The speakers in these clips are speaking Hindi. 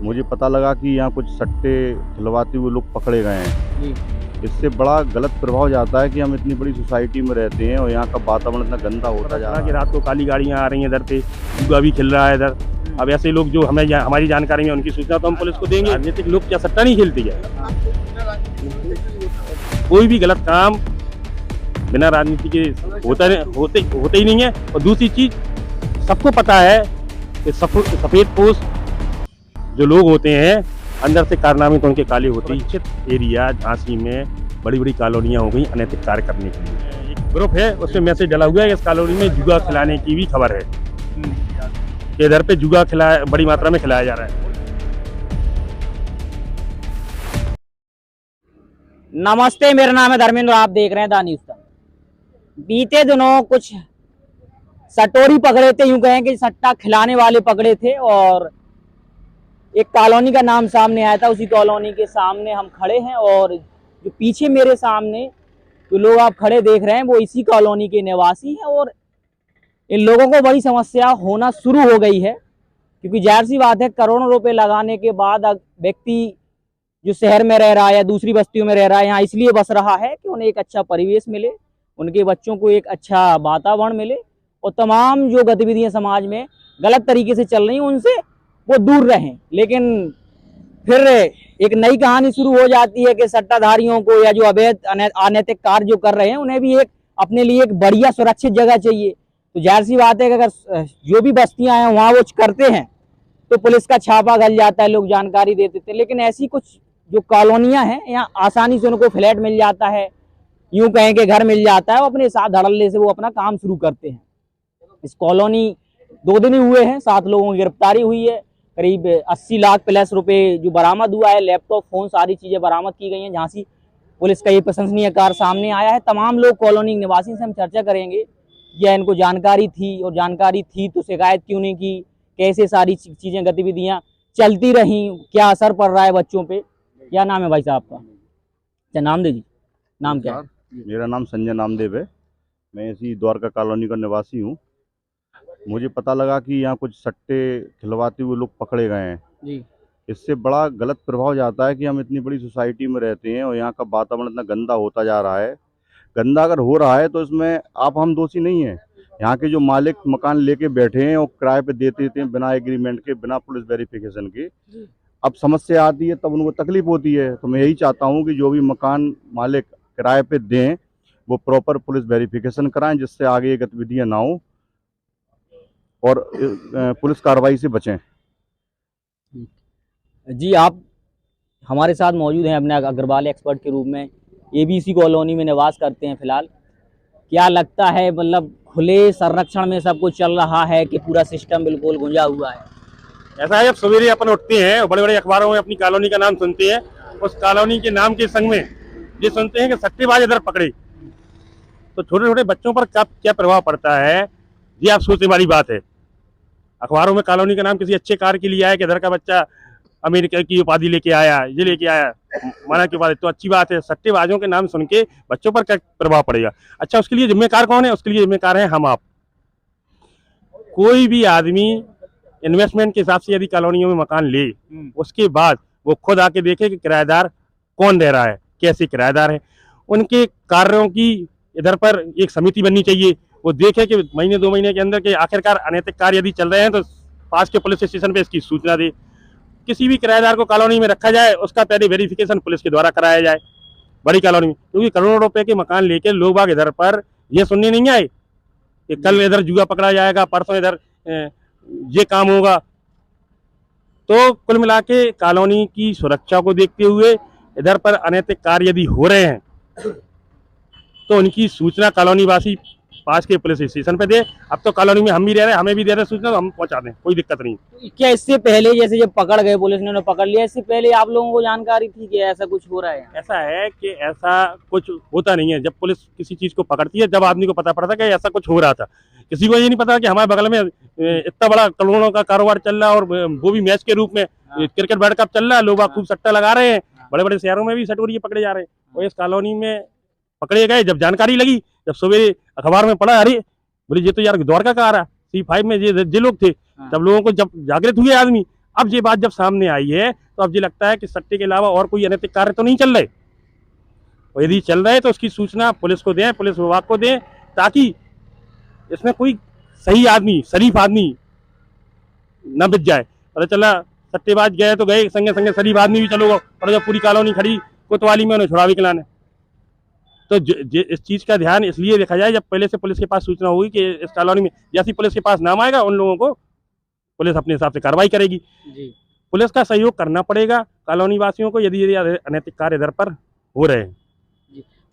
मुझे पता लगा कि यहाँ कुछ सट्टे खिलवाते हुए लोग पकड़े गए हैं। जी। इससे बड़ा गलत प्रभाव जाता है कि हम इतनी बड़ी सोसाइटी में रहते हैं और यहाँ का वातावरण इतना गंदा होता जा रहा कि है। रात को काली गाड़ियाँ आ रही हैं इधर पे, जुआ भी खेल रहा है इधर। अब ऐसे लोग जो हमारी जानकारी में उनकी सूचना तो हम पुलिस को देंगे। राजनीतिक लोग क्या सट्टा नहीं खेलती है? कोई भी गलत काम बिना राजनीति के होते ही नहीं है। और दूसरी चीज, सबको पता है कि सफेद पोश जो लोग होते हैं अंदर से कारनामे तो उनके काले होते ही। निश्चित एरिया झांसी में बड़ी बड़ी कॉलोनियां हो गई अनैतिक कार्य करने के लिए। एक ग्रुप है, उसमें मैसेज डला हुआ है, इस कॉलोनी में जुआ खिलाने की भी खबर है कि इधर पे जुआ बड़ी मात्रा में खिलाया जा रहा है। नमस्ते, मेरा नाम है धर्मेंद्र, आप देख रहे हैं द न्यूज़ टाइम। बीते दिनों कुछ सटोरी पकड़े थे, यूं कहें कि सट्टा खिलाने वाले पकड़े थे, और एक कॉलोनी का नाम सामने आया था। उसी कॉलोनी के सामने हम खड़े हैं, और जो पीछे मेरे सामने जो लोग आप खड़े देख रहे हैं वो इसी कॉलोनी के निवासी हैं। और इन लोगों को बड़ी समस्या होना शुरू हो गई है, क्योंकि जाहिर सी बात है, करोड़ों रुपए लगाने के बाद व्यक्ति जो शहर में रह रहा है या दूसरी बस्तियों में रह रहा है, यहाँ इसलिए बस रहा है कि उन्हें एक अच्छा परिवेश मिले, उनके बच्चों को एक अच्छा वातावरण मिले, और तमाम जो गतिविधियां समाज में गलत तरीके से चल रही हैं उनसे वो दूर रहें। लेकिन फिर एक नई कहानी शुरू हो जाती है कि सट्टाधारियों को या जो अवैध अनैतिक कार्य जो कर रहे हैं उन्हें भी एक अपने लिए एक बढ़िया सुरक्षित जगह चाहिए। तो जाहिर सी बात है कि अगर जो भी बस्तियां हैं वहाँ वो करते हैं तो पुलिस का छापा गल जाता है, लोग जानकारी दे देते हैं। लेकिन ऐसी कुछ जो कॉलोनियां हैं यहाँ आसानी से उनको फ्लैट मिल जाता है, यूं कहें कि घर मिल जाता है, वो अपने साथ धड़ल्ले से वो अपना काम शुरू करते हैं। इस कॉलोनी 2 दिन ही हुए हैं, 7 लोगों की गिरफ्तारी हुई है, करीब 80 लाख प्लस रुपए जो बरामद हुआ है, लैपटॉप, फोन, सारी चीजें बरामद की गई हैं। झांसी पुलिस का ये प्रशंसनीय कार्य सामने आया है। तमाम लोग कॉलोनी निवासी से हम चर्चा करेंगे, या इनको जानकारी थी, और जानकारी थी तो शिकायत क्यों नहीं की, कैसे सारी चीजें गतिविधियां चलती रहीं, क्या असर पड़ रहा है बच्चों पे। क्या नाम है भाई साहब का? क्या नाम दे जी, नाम क्या है? मेरा नाम संजय नामदेव है, मैं इसी द्वारका कॉलोनी का निवासी हूँ। मुझे पता लगा कि यहाँ कुछ सट्टे खिलवाते हुए लोग पकड़े गए हैं जी। इससे बड़ा गलत प्रभाव जाता है कि हम इतनी बड़ी सोसाइटी में रहते हैं और यहाँ का वातावरण इतना गंदा होता जा रहा है। गंदा अगर हो रहा है तो इसमें हम दोषी नहीं हैं। यहाँ के जो मालिक मकान लेके बैठे हैं और किराए पे देते हैं बिना एग्रीमेंट के, बिना पुलिस वेरिफिकेशन के। अब समस्या आती है तब उनको तकलीफ होती है। तो मैं यही चाहता हूँ कि जो भी मकान मालिक किराए पे दें वो प्रॉपर पुलिस वेरिफिकेशन कराएं, जिससे आगे ये गतिविधियाँ ना हो और पुलिस कार्रवाई से बचें। जी, आप हमारे साथ मौजूद हैं अपने अग्रवाल एक्सपर्ट के रूप में, एबीसी कॉलोनी में निवास करते हैं फिलहाल। क्या लगता है, मतलब खुले संरक्षण में सब कुछ चल रहा है कि पूरा सिस्टम बिल्कुल गुंजा हुआ है? ऐसा है, जब सवेरे अपन उठते हैं और बड़े बड़े अखबारों में अपनी कॉलोनी का नाम सुनते हैं, उस कॉलोनी के नाम के संग में ये सुनते हैं कि सट्टेबाज इधर पकड़े, तो छोटे छोटे बच्चों पर क्या प्रभाव पड़ता है, ये आप सोचने वाली बात है। अखबारों में कॉलोनी का नाम किसी अच्छे कार्य के लिए आया कि इधर का बच्चा अमेरिका की उपाधि लेके आया, ये लेके आया, माना की उपाधि, तो अच्छी बात है। सट्टेबाजों के नाम सुन के बच्चों पर क्या प्रभाव पड़ेगा? अच्छा, उसके लिए जिम्मेदार कौन है? उसके लिए जिम्मेदार है हम आप। कोई भी आदमी इन्वेस्टमेंट के हिसाब से यदि कॉलोनियों में मकान ले, उसके बाद वो खुद आके देखे कि किराएदार कौन दे रहा है, कैसे किराएदार है। उनके कार्यों की इधर पर एक समिति बननी चाहिए, वो देखे कि महीने 2 महीने के अंदर के आखिरकार अनैतिक कार्य यदि चल रहे हैं तो पास के पुलिस स्टेशन पे इसकी सूचना दे। किसी भी किराएदार को कॉलोनी में रखा जाए उसका पहले वेरिफिकेशन पुलिस के द्वारा कराया जाए बड़ी कॉलोनी में, क्योंकि करोड़ों रुपए के मकान लेके लोग बाग इधर पर ये सुनने नहीं आए कि कल इधर जुआ पकड़ा जाएगा, परसों इधर ये काम होगा। तो कुल मिला के कॉलोनी की सुरक्षा को देखते हुए इधर पर अनैतिक कार्य यदि हो रहे हैं तो उनकी सूचना कॉलोनी वासी पास के पुलिस स्टेशन पे दे। अब तो कॉलोनी में हम भी रह रहे हैं, हमें भी दे रहे सूचना, तो हम पहुंचा दें, कोई दिक्कत नहीं। क्या इससे पहले, जैसे जब पकड़ गए पुलिस ने, उन्हें पकड़ लिया, इससे पहले आप लोगों को जानकारी थी कि ऐसा कुछ हो रहा है? ऐसा है कि ऐसा कुछ होता नहीं है। जब पुलिस किसी चीज को पकड़ती है, जब आदमी को पता पड़ता है कि ऐसा कुछ हो रहा था, किसी को ये नहीं पता कि हमारे बगल में इतना बड़ा करोड़ों का कारोबार चल रहा है, और वो भी मैच के रूप में क्रिकेट वर्ल्ड कप चल रहा है, लोग खूब सट्टा लगा रहे हैं, बड़े बड़े शहरों में भी सटोरिये पकड़े जा रहे हैं। और इस कॉलोनी में पकड़े गए, जब जानकारी लगी, जब सुबह अखबार में पढ़ा, अरे बोले ये तो यार द्वारका का आ रहा, C5 में ये लोग थे, तब लोगों को जब जागृत हुए आदमी, अब ये बात जब सामने आई है तो अब ये लगता है कि सट्टे के अलावा और कोई अनैतिक कार्य तो नहीं चल रहे, और यदि चल रहे तो उसकी सूचना पुलिस को दें, पुलिस विभाग को दें, ताकि इसमें कोई सही आदमी, शरीफ आदमी न बिक जाए। पता चला सट्टेबाज गए तो गए, संगे संगे शरीफ आदमी भी चलो, और जब पूरी कॉलोनी खड़ी कोतवाली में उन्हें छुड़ा भी खिलाने। तो इस चीज का ध्यान इसलिए देखा जाए जब पहले से पुलिस के पास सूचना होगी कि इस कॉलोनी में, जैसी पुलिस के पास नाम आएगा उन लोगों को पुलिस अपने हिसाब से कार्रवाई करेगी। जी। पुलिस का सहयोग करना पड़ेगा कॉलोनी वासियों को, यदि अनैतिक कार्य इधर पर हो रहे हैं।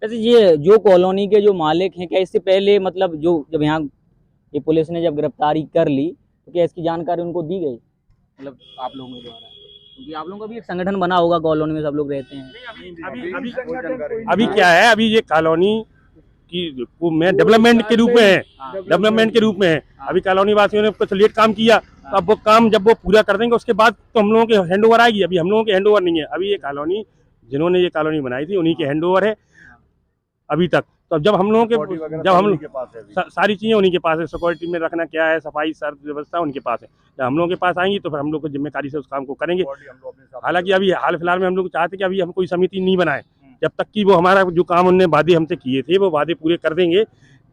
वैसे ये जो कॉलोनी के जो मालिक हैं, क्या इससे पहले मतलब जो जब यहाँ ये पुलिस ने जब गिरफ्तारी कर ली तो क्या इसकी जानकारी उनको दी गई, मतलब आप लोगों के द्वारा? क्योंकि आप लोगों का भी एक संगठन बना होगा, कॉलोनी में सब लोग रहते हैं। अभी क्या है, अभी ये कॉलोनी की में डेवलपमेंट के रूप में है, डेवलपमेंट के रूप में है। अभी कॉलोनी वासियों ने कुछ लेट काम किया, तो अब वो काम जब वो पूरा कर देंगे उसके बाद तो हम लोगों के हैंडओवर आएगी। अभी हम लोगों के हैंडओवर नहीं है, अभी ये कॉलोनी जिन्होंने ये कॉलोनी बनाई थी उन्हीं के हैंडओवर है अभी तक। तो जब हम लोगों के सारी चीजें उन्हीं के पास है, सिक्योरिटी में रखना क्या है, सफाई सर्व व्यवस्था उनके पास है। जब हम लोगों के पास आएंगी तो फिर हम लोग को जिम्मेदारी से उस काम को करेंगे। हालांकि अभी हाल फिलहाल में हम लोग चाहते कि अभी हम कोई समिति नहीं बनाए, जब तक कि वो हमारा जो काम उन्होंने वादे हमसे किए थे वो वादे पूरे कर देंगे,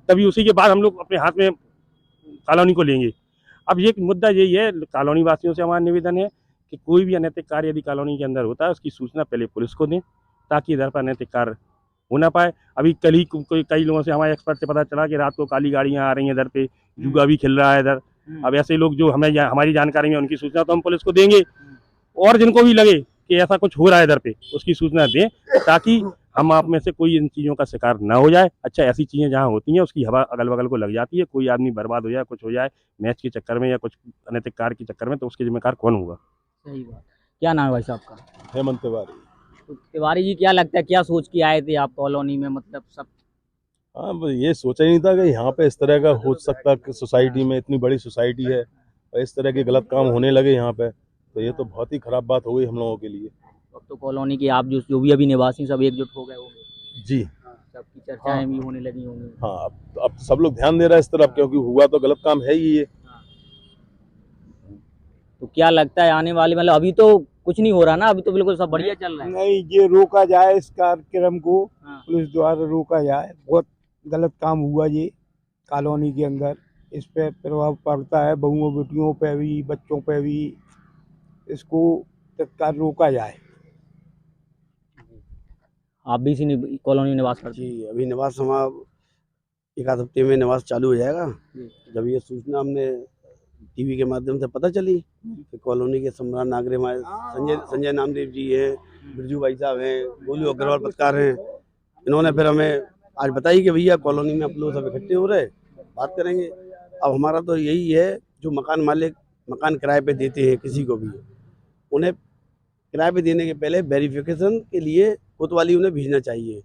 तभी उसी के बाद हम लोग अपने हाथ में कॉलोनी को लेंगे। अब ये मुद्दा यही है, कॉलोनी वासियों से हमारा निवेदन है कि कोई भी अनैतिक कार्य यदि कॉलोनी के अंदर होता है उसकी सूचना पहले पुलिस को दें, ताकि इधर पर अनैतिक कार्य हो ना पाए। अभी कल ही कई लोगों से, हमारे एक्सपर्ट से पता चला कि रात को काली गाड़ियां आ रही हैं इधर पे, जुआ भी खेल रहा है इधर। अब ऐसे लोग जो हमारी जानकारी में उनकी सूचना तो हम पुलिस को देंगे, और जिनको भी लगे कि ऐसा कुछ हो रहा है इधर पे उसकी सूचना दें, ताकि हम आप में से कोई इन चीज़ों का शिकार ना हो जाए। अच्छा, ऐसी चीज़ें जहाँ होती हैं उसकी हवा अगल बगल को लग जाती है, कोई आदमी बर्बाद हो जाए, कुछ हो जाए मैच के चक्कर में या कुछ अनैतिक कार्य के चक्कर में, तो उसके जिम्मेदार कौन होगा? सही बात। क्या नाम है भाई साहब का? हेमंत तिवारी। तो तिवारी जी, क्या लगता है, क्या सोच के आए थे आप कॉलोनी में, मतलब सब? हाँ, ये सोचा ही नहीं था कि यहाँ पे इस तरह का हो सकता, कि सोसाइटी में इतनी बड़ी सोसाइटी है और इस तरह के गलत काम होने लगे यहाँ पे, तो ये तो बहुत ही खराब बात हो गई हम लोगों के लिए। अब तो कॉलोनी के आप जो भी अभी निवासी सब एकजुट हो गए होंगे जी, सबकी चर्चाएं भी होने लगी होंगी। हाँ, अब सब लोग ध्यान दे रहा है इस तरफ, क्योंकि हुआ तो गलत काम है ही ये। तो क्या लगता है आने वाले, मतलब अभी तो कुछ नहीं हो रहा ना, अभी तो बिल्कुल सब बढ़िया चल रहा है। नहीं, ये रोका जाए, इस कार्यक्रम को हाँ। पुलिस द्वारा रोका जाए। बहुत गलत काम हुआ ये कॉलोनी के अंदर, इस पे प्रभाव पड़ता है बहुओं बेटियों पे भी, बच्चों पे भी। इसको तत्काल रोका जाए। आप भी इसी कॉलोनी में निवास करते हैं? जी, अभी निवास हमारा एक आध हफ्ते में निवास चालू हो जाएगा। जब ये सूचना हमने टीवी के माध्यम से पता चली कि कॉलोनी के सम्राट नागरिक हमारे संजय नामदेव जी हैं, बिरजू भाई साहब हैं, गोलू अग्रवाल पत्रकार हैं, इन्होंने फिर हमें आज बताई कि भैया कॉलोनी में आप लोग सब इकट्ठे हो रहे, बात करेंगे। अब हमारा तो यही है, जो मकान मालिक मकान किराए पे देते हैं किसी को भी, उन्हें किराए पे देने के पहले वेरिफिकेशन के लिए कोतवाली उन्हें भेजना चाहिए।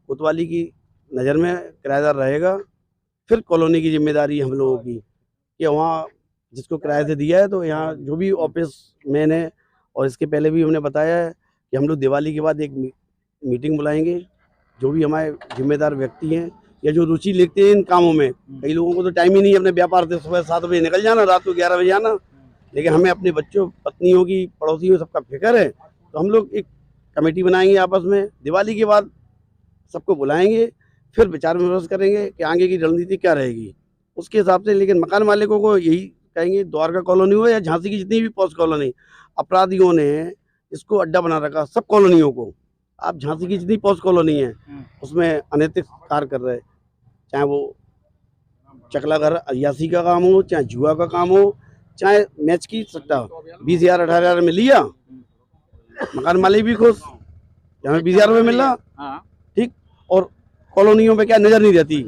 कोतवाली की नज़र में किराएदार रहेगा, फिर कॉलोनी की जिम्मेदारी हम लोगों की कि वहाँ जिसको किराए से दिया है, तो यहाँ जो भी ऑफिस मैन है, और इसके पहले भी हमने बताया है कि हम लोग दिवाली के बाद एक मीटिंग बुलाएंगे। जो भी हमारे जिम्मेदार व्यक्ति हैं या जो रुचि लेते हैं इन कामों में, कई लोगों को तो टाइम ही नहीं है अपने व्यापार से सुबह 7 बजे निकल जाना, रात को 11 बजे आना, लेकिन हमें अपने बच्चों, पत्नियों की, पड़ोसियों सबका फिक्र है। तो हम लोग एक कमेटी बनाएंगे आपस में, दिवाली के बाद सबको बुलाएंगे, फिर विचार विमर्श करेंगे कि आगे की रणनीति क्या रहेगी उसके हिसाब से। लेकिन मकान मालिकों को यही कहेंगे, द्वारका कॉलोनी हो या झांसी की जितनी भी पोस्ट कॉलोनी, अपराधियों ने इसको अड्डा बना रखा सब कॉलोनियों को। आप झांसी की जितनी पोस्ट कॉलोनी है उसमें अनैतिक कार्य कर रहे, चाहे वो चकला घर अयासी का काम हो, चाहे जुआ का काम हो, चाहे मैच की सट्टा, 20,000 18,000 में लिया, मकान मालिक भी खुश, हमें 20,000 रुपये मिल रहा, ठीक। और कॉलोनियों पे क्या नजर नहीं रहती,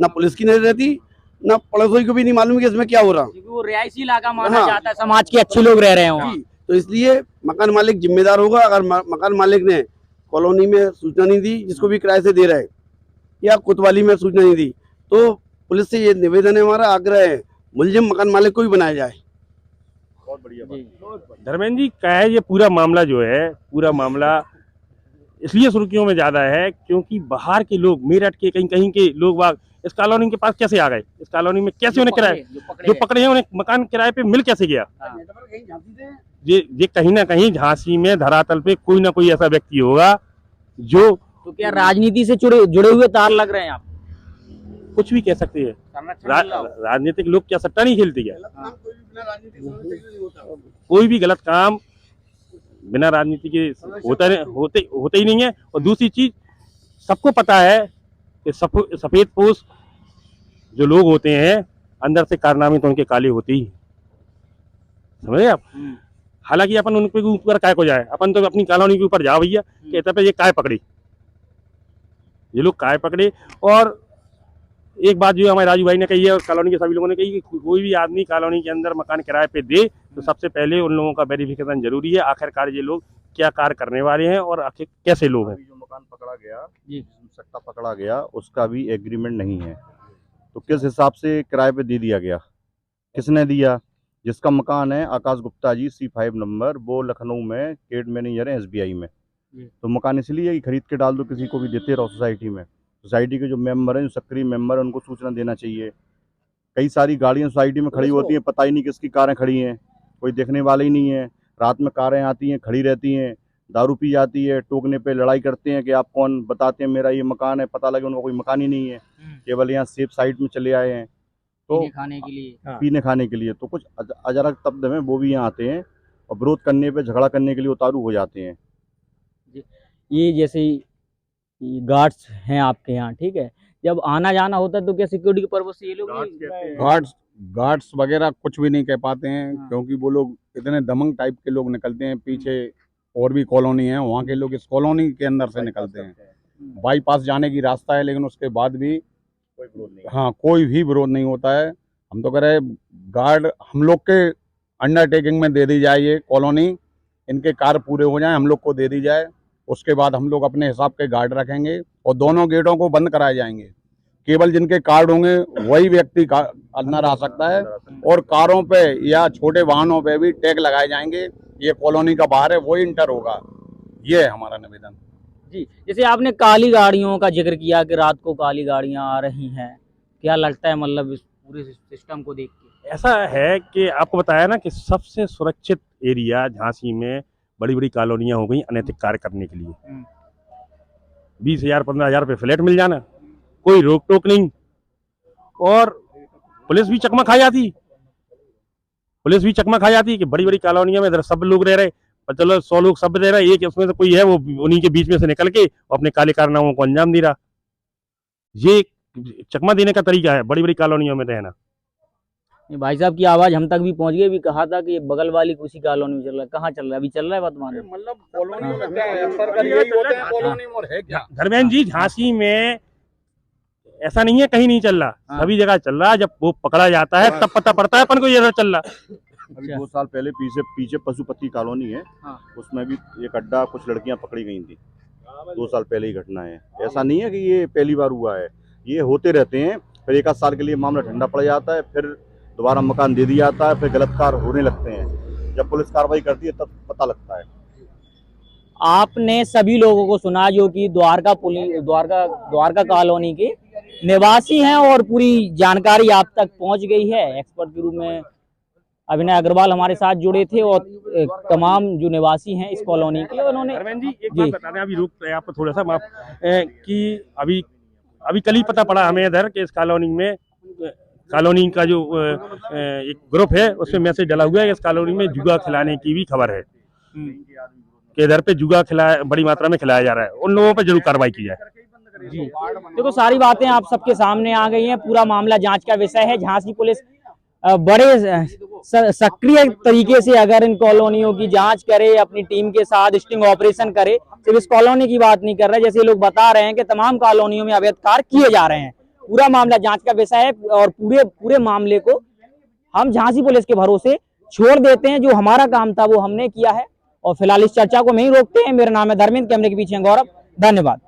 ना पुलिस की नजर रहती, ना पड़ोसी को भी नहीं मालूम कि इसमें क्या हो रहा। वो रिहायशी इलाका माना जाता है, समाज के अच्छे लोग रह रहे हैं वहाँ। तो इसलिए मकान मालिक जिम्मेदार होगा। अगर मकान मालिक ने कॉलोनी में सूचना नहीं दी, जिसको भी किराए से दे रहा है, या कोतवाली में सूचना नहीं दी, तो पुलिस से ये निवेदन है, हमारा आग्रह है, मुलजिम मकान मालिक को भी बनाया जाए। बहुत बढ़िया। धर्मेंद्र जी का है, ये पूरा मामला जो है, पूरा मामला इसलिए सुर्खियों में ज्यादा है क्योंकि बाहर के लोग, मेरठ के कहीं कहीं के लोग बाग इस कॉलोनी के पास कैसे आ गए, इस कॉलोनी में कैसे उन्हें किराए, जो पकड़े हैं उन्हें मकान किराए पे मिल कैसे गया। ये कहीं ना कहीं झांसी में धरातल पे कोई ना कोई ऐसा व्यक्ति होगा जो तो क्या राजनीति से जुड़े हुए तार लग रहे हैं आप? कुछ भी कह सकते हैं। राजनीतिक लोग क्या सट्टा नहीं खेलते क्या? कोई भी गलत काम बिना राजनीति के होते ही नहीं है। और दूसरी चीज, सबको पता है कि सफेद पोश जो लोग होते हैं अंदर से कारनामे तो उनके काले होते ही, समझे आप। हालांकि अपन उनके ऊपर काय को जाए, अपन तो अपनी कॉलोनी के ऊपर जाओ भैया, कहते पे ये काय पकड़े, ये लोग काय पकड़े। और एक बात जो हमारे राजू भाई ने कही है और कॉलोनी के सभी लोगों ने कही कि कोई भी आदमी कॉलोनी के अंदर मकान किराए पे दे तो सबसे पहले उन लोगों का वेरिफिकेशन जरूरी है, आखिरकार ये लोग क्या कार्य करने वाले हैं और आखिर कैसे लोग हैं। जो मकान पकड़ा गया, सट्टा पकड़ा गया, उसका भी एग्रीमेंट नहीं है, तो किस हिसाब से किराए पे दे दिया गया, किसने दिया? जिसका मकान है आकाश गुप्ता जी C5 नंबर, वो लखनऊ में केड मैनेजर है SBI में। तो मकान इसलिए कि खरीद के डाल दो, किसी को भी देते रहो सोसाइटी में। सोसाइटी के जो मेंबर हैं, जो सक्रिय मेंबर हैं, उनको सूचना देना चाहिए। कई सारी गाड़ियां सोसाइटी में खड़ी होती हैं, पता ही नहीं किसकी कारें खड़ी हैं, कोई देखने वाले ही नहीं है। रात में कारें आती हैं, खड़ी रहती हैं, दारू पी जाती है, टोकने पे लड़ाई करते हैं कि आप कौन, बताते हैं मेरा ये मकान है, पता लगे उनका कोई मकान ही नहीं है, केवल यहाँ सेफ साइड में चले आए हैं तो पीने खाने के लिए। तो कुछ अजरक तब्द में वो भी यहाँ आते हैं और विरोध करने पे, झगड़ा करने के लिए उतारू हो जाते हैं। ये जैसे गार्ड्स हैं आपके यहाँ, ठीक है, जब आना जाना होता है तो क्या सिक्योरिटी के पर्पज से ये लोग गार्ड्स वगैरह कुछ भी नहीं कह पाते हैं, क्योंकि वो लोग इतने दमंग टाइप के लोग निकलते हैं। पीछे और भी कॉलोनी है, वहाँ के लोग इस कॉलोनी के अंदर से निकलते हैं। बाईपास जाने की रास्ता है, लेकिन उसके बाद भी कोई भी विरोध नहीं होता है। हम तो कह रहे गार्ड हम लोग के अंडरटेकिंग में दे दी जाए, ये कॉलोनी इनके कार्य पूरे हो जाए हम लोग को दे दी जाए, उसके बाद हम लोग अपने हिसाब के गार्ड रखेंगे और दोनों गेटों को बंद कराए जाएंगे। केवल जिनके कार्ड होंगे वही व्यक्ति अंदर आ सकता है और कारों पे या छोटे वाहनों पे भी टैग लगाए जाएंगे। ये कॉलोनी का बाहर है, वही इंटर होगा। ये है हमारा निवेदन। जी, जैसे आपने काली गाड़ियों का जिक्र किया कि रात को काली गाड़ियां आ रही हैं, क्या लगता है मतलब इस पूरे सिस्टम को देख के? ऐसा है कि आपको बताया ना कि सबसे सुरक्षित एरिया झांसी में बड़ी बड़ी कॉलोनियां हो गई अनैतिक कार्य करने के लिए। 20,000 15,000 रुपये फ्लैट मिल जाना, कोई रोक टोक नहीं, और पुलिस भी चकमा खा जाती, कि बड़ी बड़ी कॉलोनियों में इधर सब लोग रह रहे, पर चलो 100 लोग सब रह रहे, एक उसमें से कोई है वो उन्हीं के बीच में से निकल के अपने काले कारनामों को अंजाम दे रहा। ये चकमा देने का तरीका है बड़ी बड़ी कॉलोनियों में रहना। भाई साहब की आवाज हम तक भी पहुंच गई, भी कहा था कि बगल वाली किसी कॉलोनी में चल रहा है, कहाँ चल रहा है? अभी चल रहा है वर्तमान में, मतलब कॉलोनी में क्या है, सर्कल यही होते हैं कॉलोनी में, और है क्या धर्मेंद्र जी, झांसी में ऐसा नहीं है कहीं नहीं चल रहा, सभी जगह चल रहा है। जब वो पकड़ा जाता है तब पता पड़ता है अपन को ये चल रहा। अभी 2 साल पहले पीछे पशुपति कॉलोनी है, उसमें भी एक अड्डा, कुछ लड़कियां पकड़ी गई थी। 2 साल पहले ही घटना है, ऐसा नहीं है कि ये पहली बार हुआ है, ये होते रहते हैं। फिर 1 आध साल के लिए मामला ठंडा पड़ जाता है, फिर दोबारा मकान दे दिया जाता है, फिर गलत कार्य होने लगते हैं। जब पुलिस कार्रवाई करती है तब पता लगता है। आपने सभी लोगों को सुना जो कि द्वारका कॉलोनी के निवासी हैं और पूरी जानकारी आप तक पहुंच गई है। एक्सपर्ट के रूप में अभिनय अग्रवाल हमारे साथ जुड़े थे और तमाम जो निवासी हैं इस कॉलोनी के, उन्होंने जी एक बात बता दें, अभी रुक रहे आप थोड़ा सा माफ, कि अभी कल ही पता पड़ा हमें इधर कि इस कॉलोनी का जो एक ग्रुप है उसमें मैसेज डला हुआ है, इस कॉलोनी में जुआ खिलाने की भी खबर है कि इधर पे जुआ बड़ी मात्रा में खिलाया जा रहा है। उन लोगों पर जरूर कार्रवाई की जाए। जी देखो, सारी बातें आप सबके सामने आ गई हैं, पूरा मामला जांच का विषय है। झांसी पुलिस बड़े सक्रिय तरीके से अगर इन कॉलोनियों की जांच करे, अपनी टीम के साथ स्टिंग ऑपरेशन करे, सिर्फ इस कॉलोनी की बात नहीं कर रहे, जैसे लोग बता रहे हैं कि तमाम कॉलोनियों में अवैध कार्य किए जा रहे हैं। पूरा मामला जांच का विषय है और पूरे मामले को हम झांसी पुलिस के भरोसे छोड़ देते हैं। जो हमारा काम था वो हमने किया है और फिलहाल इस चर्चा को नहीं रोकते हैं। मेरा नाम है धर्मेंद्र, कैमरे के पीछे गौरव, धन्यवाद।